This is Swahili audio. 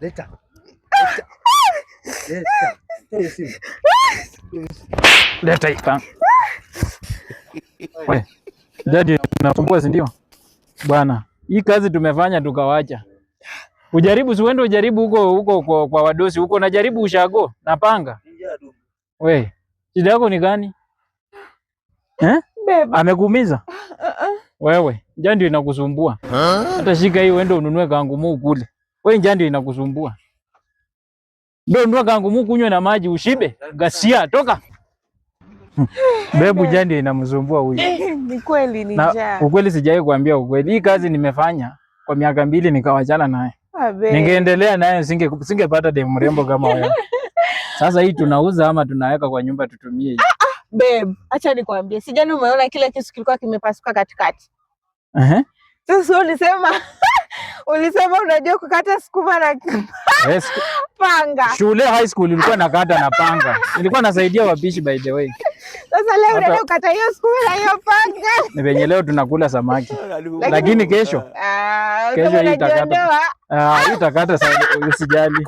Leta. Leta hapa. Wewe, jadi tunasumbua si ndio? Bwana, hii kazi tumefanya tukawacha. Ujaribu si uende ujaribu huko kwa wadosi huko, najaribu ushago na panga. Wewe, shida yako ni gani? Amekuumiza? Wewe, njaa ndio inakusumbua. Hata shika hii uende ununue kangumu kule. Wewe njaa ndio inakusumbua. Ndio nunua kangumu kunywe na maji ushibe. Gasia, toka. Bebu njaa ndio inamsumbua huyu. Ni kweli ni njaa. Ukweli sijawahi kuambia ukweli. Hii kazi nimefanya kwa miaka 2 nikawachana naye. Ningeendelea naye singepata demu mrembo kama wewe. Sasa hii tunauza ama tunaweka kwa nyumba tutumie hii? Babe, acha nikwambie. Sijani umeona kile kisu kilikuwa kimepasuka katikati. Sasa ulisema unajua kukata sukuma na panga. Shule high school ilikuwa nakata na panga. Nilikuwa nasaidia wapishi by the way. Sasa leo unaenda kukata hiyo sukuma na hiyo panga. Ni venye leo tunakula samaki. Lakini kesho. Kesho hii itakata. Hii itakata usijali.